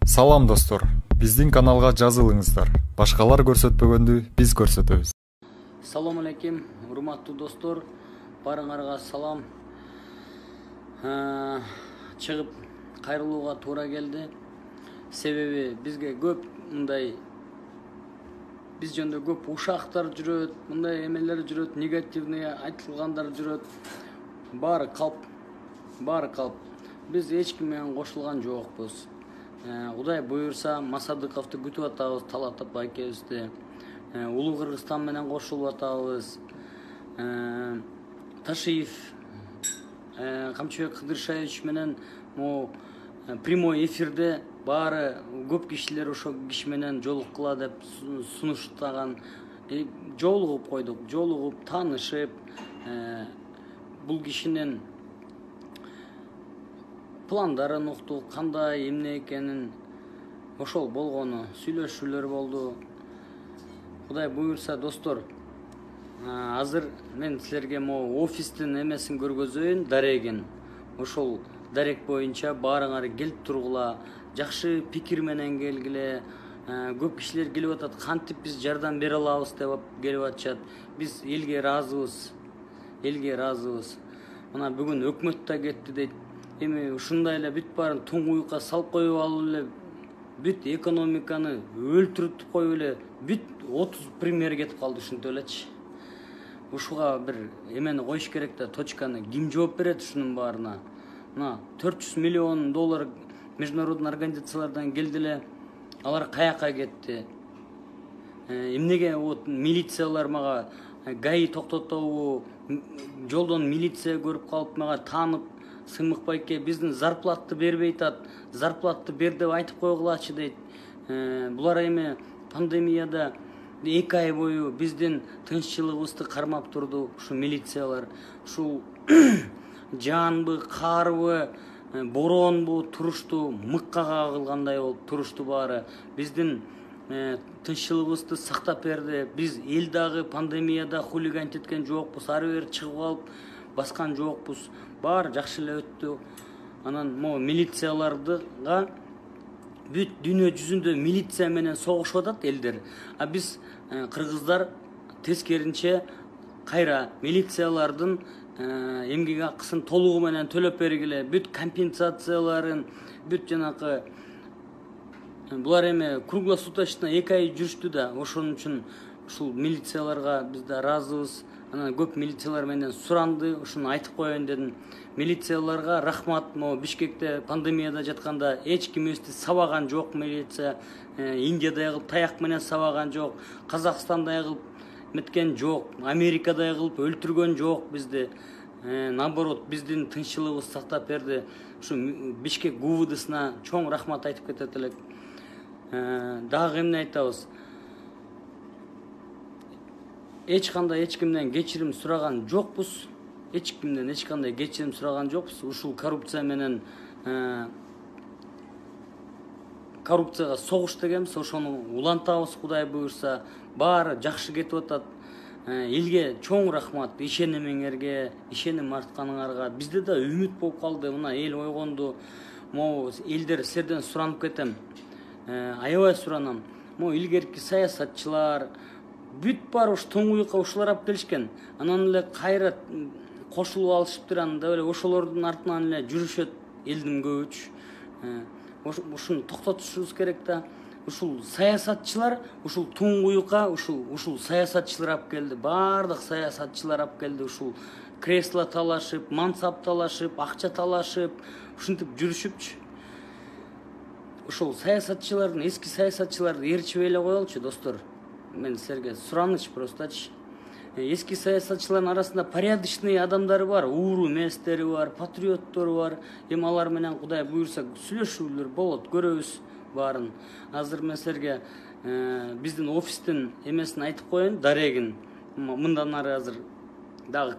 Салам достор, биздин каналга жазылыңыздар. Башкалар көрсөтпөгөндү биз көрсөтөбүз. Салам алейкум, урматтуу достор. Барыңарга салам. Чыгып кайрылууга туура келди. Себеби бизге көп мындай биз жөнүндө көп ушактар жүрөт, мындай эмелер жүрөт, негативный айтылгандар жүрөт. Баары калп. Биз эч ким менен кошулган жокпуз. Кудай буюрса Масадыковду күтүп атабыз, Талатов байкебизди. Улуу Кыргызстан менен кошулуп атабыз. Ташиев, Камчыбек Кыдыршаевич менен прямой эфирде баары көп кишилер ошо киши менен жолуккула деп сунуштаган. Жолугуп койдук, таанышып, бул кишинин пландарын уктук, кандай эмне экенин ошол болгону сүйлөшүүлөр болду. Кудай буюрса достор, азыр мен силерге офистин эмесин көргөзөйүн, дарегин. Ошол дарек боюнча баарыңар келип тургула, жакшы пикир менен келгиле. Көп кишилер келип атат, кантип биз жардам бере алабыз деп келип атышат. Биз элге ыраазыбыз. Мына бүгүн өкмөт да кетти дейт. Эми ушундай эле бүт баарын туңгуюкка салып коюп алып эле бүт экономиканы өлтүрүп коюп эле бүт 30 премьер кетип калды, ушинтип элечи. Ушуга бир эмени коюш керек да, точканы. Ким жооп берет ушунун баарына? Мына 400 миллион доллар международный организациялардан келди эле. Алар каяка кетти? Эмнеге вот милициялар мага ГАИ токтотобу, жолдон милиция көрүп калып мага таанып, Сымык байке биздин зарплатты бербей атат, зарплатты бер деп айтып койгулачы дейт. Булар эми пандемияда 2 ай бою биздин тынччылыгыбызды кармап турду ушу милициялар. Ушул жанбы, карбы, боронбу турушту мыкка кагылгандай болуп турушту баары. Биздин тынччылыгыбызды сактап берди. Биз эл дагы пандемияда хулиганить эткен жокпуз, ары бери чыгып алып баскан жокпуз. Баары жакшы эле өттү. Анан милицияларга бүт дүйнө жүзүндө милиция менен согушуп атат элдер. А биз кыргыздар тескеринче кайра милициялардын эмгек акысын толугу менен төлөп бергиле, бүт компенсацияларын, бүт жанакы булар эми круглосуточно 2 ай жүрүштү да. Ошон үчүн ушул милицияларга биз да ыраазыбыз. Анан көп милициялар менен суранды, ушуну айтып коеюн дедим. Милицияларга рахмат. Бишкекте пандемияда жатканда эч кимибизди сабаган жок милиция. Индиядай кылып таяк менен сабаган жок, Казакстандай кылып меткен жок, Америкадай кылып өлтүргөн жок бизди. Наоборот, биздин тынччылыгыбызды сактап берди. Ушу Бишкек ГУВДсына чоң рахмат айтып кетет элек. Дагы эмне айтабыз? Эч кимден кечирим сураган жокпуз. Ушул коррупция менен коррупцияга согуш дегенбиз, ошону улантабыз Кудай буюрса. Баары жакшы кетип атат. Элге чоң рахмат, ишенимиңерге, ишеним артканыңарга. Бизде да үмүт болуп калды. Мына эл ойгонду. Элдер силерден суранып кетем. Аябай суранам. Илгерки саясатчылар бүт бар уш туңгуюкка ушулар алып келишкен. Анан эле кайра кошулуп алышыптыр, анда эле ошолордун артынан эле жүрүшөт элдин көбүч. Ушуну токтотушубуз керек да. Ушул саясатчылар, ушул туңгуюкка ушул саясатчылар алып келди. Баардык саясатчылар алып келди. Ушул кресло талашып, мансап талашып, акча талашып, ушинтип жүрүшүпчү. Ушул саясатчылардын, эски саясатчыларды ээрчибей эле коелучу достор. Мен силерге сураныч простачы. Эски саясатчылардын арасында порядочный адамдары бар, ууру эместери бар, патриоттору бар. Эми алар менен Кудай буюрса сүйлөшүүлөр болот, көрөбүз баарын. Азыр мен силерге биздин офистин эмесин айтып коеюн, дарегин. Мындан ары азыр дагы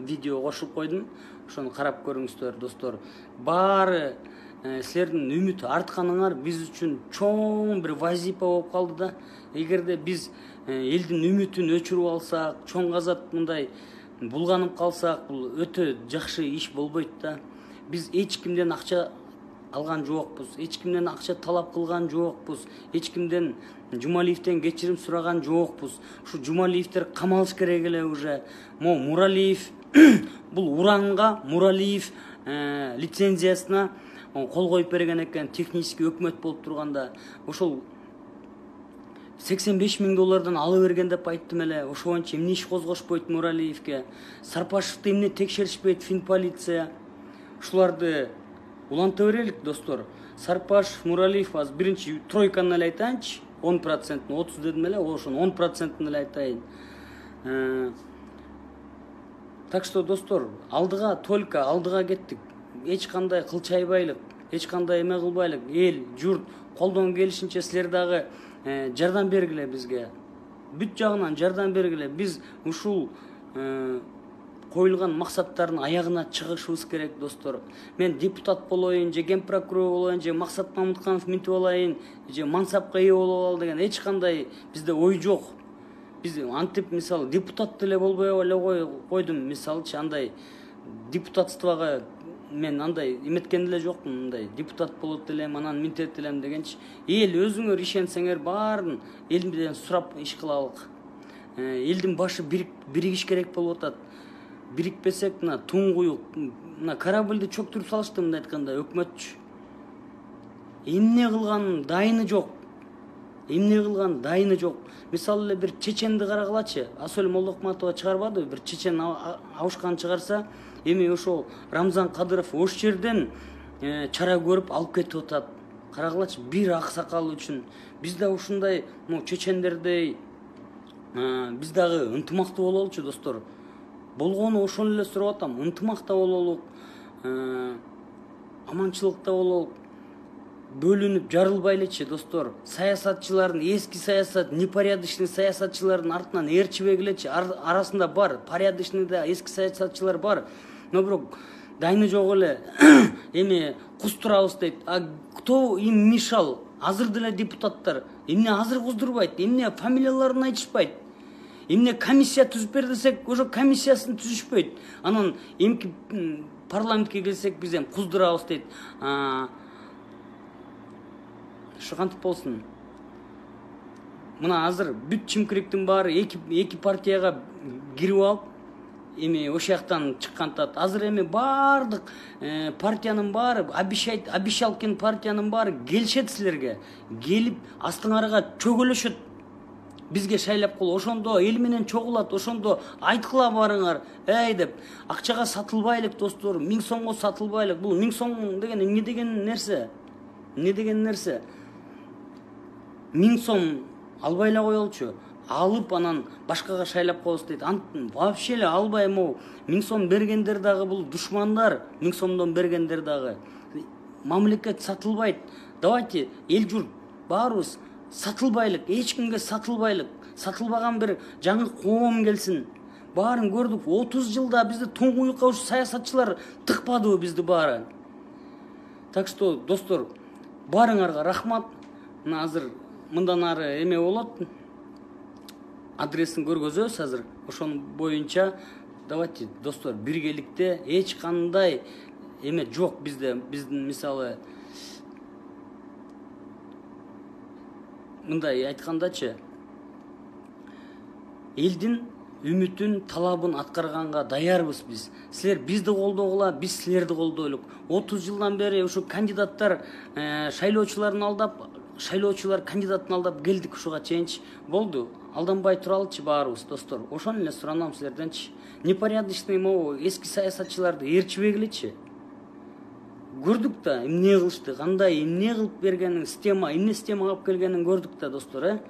видео кошуп койдум. Ошону карап көрүңүздөр достор. Баары силердин үмүт артканыңар биз үчүн чоң бир вазипа болуп калды да. Эгерде биз элдин үмүтүн өчүрүп алсак, чоң казат мындай булганып калсак, бул өтө жакшы иш болбойт да. Биз эч кимден акча алган жокпуз, эч кимден акча талап кылган жокпуз, эч кимден Жумалиевден кечирим сураган жокпуз. Ушу Жумалиевдер камалыш керек эле уже. Муралиев бул уранга Муралиев лицензиясына кол коюп берген экен, технический өкмөт болуп турганда. Ошол $85,000 алы берген деп айттым эле. Ошо боюнча эмне иш козгошпойт Муралиевке? Сарпашевди эмне текшеришпейт Финполиция? Ушуларды уланта берелик, достор. Сарпашев, Муралиев аз биринчи тройканы эле айтайынчы. 10%, 30 дедим эле, ошонун 10%-ын эле айтайын. Так что, достор, алдыга только алдыга кеттик. Эч кандай кылчайбайлык, эч кандай эме кылбайлык. Эл, журт колдон келишинче силер дагы жардам бергиле бизге. Бүт жагынан жардам бергиле. Биз ушул коюлган максаттардын аягына чыгышыбыз керек, достор. Мен депутат болоюн, же ген прокурор болоюн, же Максат Мамытканов минтип алайын, же мансапка ээ болуп ал деген эч кандай бизде ой жок. Биз антип мисалы депутат деле болбой эле койдум, мисалычы андай депутатствого мен андай эметкен деле жокмун, мындай депутат болот элем, анан минтет элем дегенчи. Эл өзүңөр ишенсеңер баарын эл менен сурап иш кылалык. Элдин башы биригиш керек болуп атат. Бирикпесек, мына туңгуюк, мына корабльди чөктүрүп салышты, мындай айтканда өкмөтчү. Эмне кылган дайыны жок. Эмне кылган дайыны жок. Мисалы эле бир чеченди карагылачы. Асөл Молдокматова чыгарбады, бир чечен абышкан чыгарса, эми ошол Рамзан Кадыров ош жерден чара көрүп алып кетип атат. Карагылачы, бир аксакал үчүн. Биз да ушундай чечендердей биз дагы ынтымактуу бололучу, достор. Болгону ошону эле сурап атам. Ынтымакта бололук, аманчылыкта бололук. Бөлүнүп жарылбайлычы, достор. Саясатчылардын, эски саясат, непорядочный саясатчылардын артынан ээрчибегилечи. Арасында бар, порядочный да эски саясатчылар бар. Но бирок дайны жок эле. Эми куздурабыз дейт. А кто им мешал? Азыр деле депутаттар эмне азыр куздурбайт? Эмне фамилияларын айтышпайт? Эмне комиссия түзүп бер десек, ошо комиссиясын түзүшпөйт. Анан эмки парламентке келсек биз эм куздурабыз дейт. Ошо кантип болсун? Мына азыр бүт чимкириктин баары эки партияга кирип алып, эми ошол жактан чыккантат. Азыр эми баардык партиянын баары, обещалкин партиянын баары келишет силерге. Келип астыңарга чөгөлөшөт. Бизге шайлап кол, ошондо эл менен чогулат, ошондо айткыла барыңар, эй деп. Акчага сатылбайлык, достор, 1000 сомго сатылбайлык. Бул 1000 сом деген эмне деген нерсе? Эмне деген нерсе? 1000 сом албай эле коелучу. Алып анан башкага шайлап коебуз дейт. Вообще эле албай, 1000 сом бергендер дагы бул душмандар, 1000 сомдон бергендер дагы. Мамлекет сатылбайт. Давайте эл журт баарыбыз сатылбайлык, эч кимге сатылбайлык. Сатылбаган бир жаңы коом келсин. Баарын көрдүк. 30 жылда бизди туңгуюкка ушу саясатчылар тыкпадыбы бизди баары. Так что, достор, баарыңарга рахмат. Мына азыр мындан ары эме болот. Адресин көргөзөбүз азыр. Ошонун боюнча давайте, достор, биргеликте эч кандай эме жок бизде. Биздин мисалы мындай айткандачы, элдин үмүтүн, талабын аткарганга даярбыз биз. Силер бизди колдогула, биз силерди колдойлук. 30 жылдан бери ушу кандидаттар шайлоочуларын алдап, шайлоочулар кандидатын алдап келдик ушуга чейинчи. Болду. Алданбай туралычы баарыбыз, достор. Ошону эле суранам силерденчи. Непорядочный эски саясатчыларды ээрчибегилечи. Көрдүк да, эмне кылышты, кандай, эмне кылып бергенин, эмне система алып келгенин көрдүк да, достор,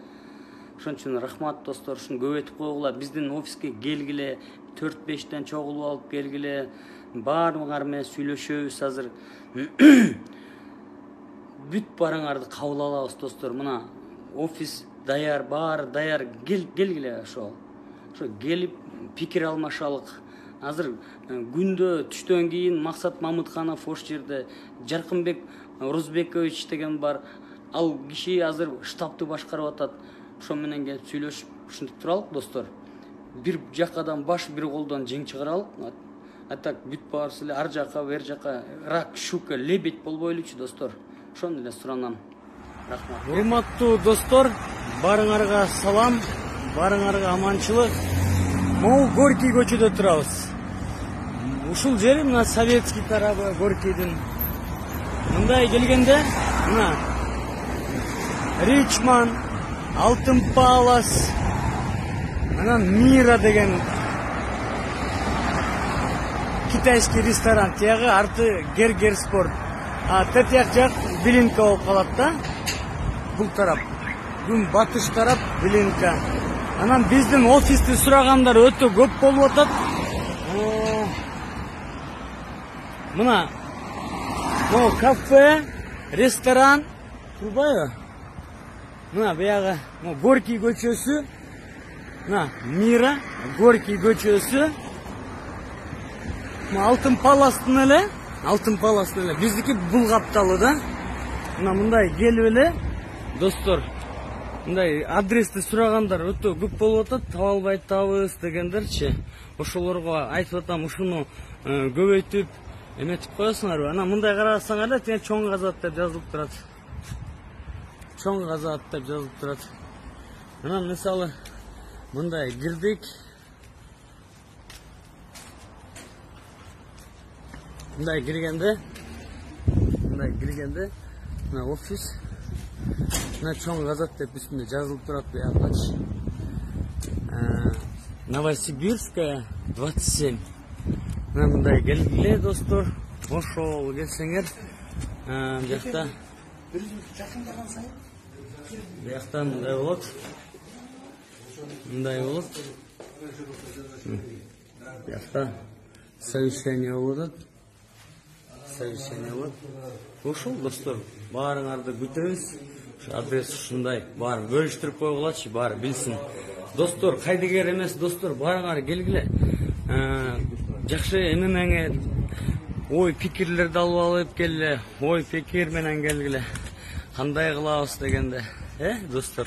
Ошон үчүн рахмат, достор, ушуну көбөйтүп койгула, биздин офиске келгиле, 4-5тен чогулуп алып келгиле, баарыңар менен сүйлөшөбүз азыр. Бүт барыңарды кабыл алабыз, достор. Мына офис даяр, баары даяр, келгиле ошо келип пикир алмашалык. Азыр күндө түштөн кийин Максат Мамытканов ош жерде, Жаркынбек Орузбекович деген бар. Ал киши азыр штабты башкарып атат. Ошо менен келип сүйлөшүп ушинтип туралык, достор. Бир жакадан баш, бир колдон жең чыгаралык. А так бүт баарысы эле ар жака бер жака рак, щука, лебедь болбойлучу достор. Ошону эле суранам. Рахмат. Урматтуу достор, барыңарга салам, барыңарга аманчылык. Могу Горький көчөдө турабыз. Ушул жери мына советский тарабы Горькийдин. Мындай келгенде мына Ричман, Алтын Палас, анан Мира деген китайский ресторан, тиягы арты Гергер спорт. А тетияк жак Белинка болуп калат да. Бул тарап. Күн батыш тарап Белинка. Анан биздин офисти сурагандар өтө көп болуп атат. Мына могу кафе, ресторан, турбайбы? Мына баягы Горький көчөсү. Мына Мира, Горький көчөсү. Алтын Паластын эле, биздики бул капталы да. Мына мындай келип эле достор. Мындай адрести сурагандар өтө көп болуп атат, таба албай атабыз дегендерчи. Ошолорго айтып атам, ушуну көбөйтүп эметип коесуңарбы? Анан мындай карасаңар да, тиң чоң казат деп жазылып турат. Чоң казат деп жазылып турат. Анан мисалы мындай кирдик. Мындай киргенде, мына офис, мына чоң казат деп үстүндө жазылып турат буягачы. Новосибирская 27. Мына мындай келгиле достор, ошол келсеңер, жакта бияктан мындай болот. Биякта совещание болот. Ошол достор, баарыңарды күтөбүз. Адрес ушундай, баары бөлүштүрүп койгулачы, баары билсин. Достор, кайдыгер эмес достор, баарыңар келгиле. Жакшы эмемеңер, ой пикирлерди алып алып келгиле, ой пикир менен келгиле. Кандай кылабыз дегенде, достор?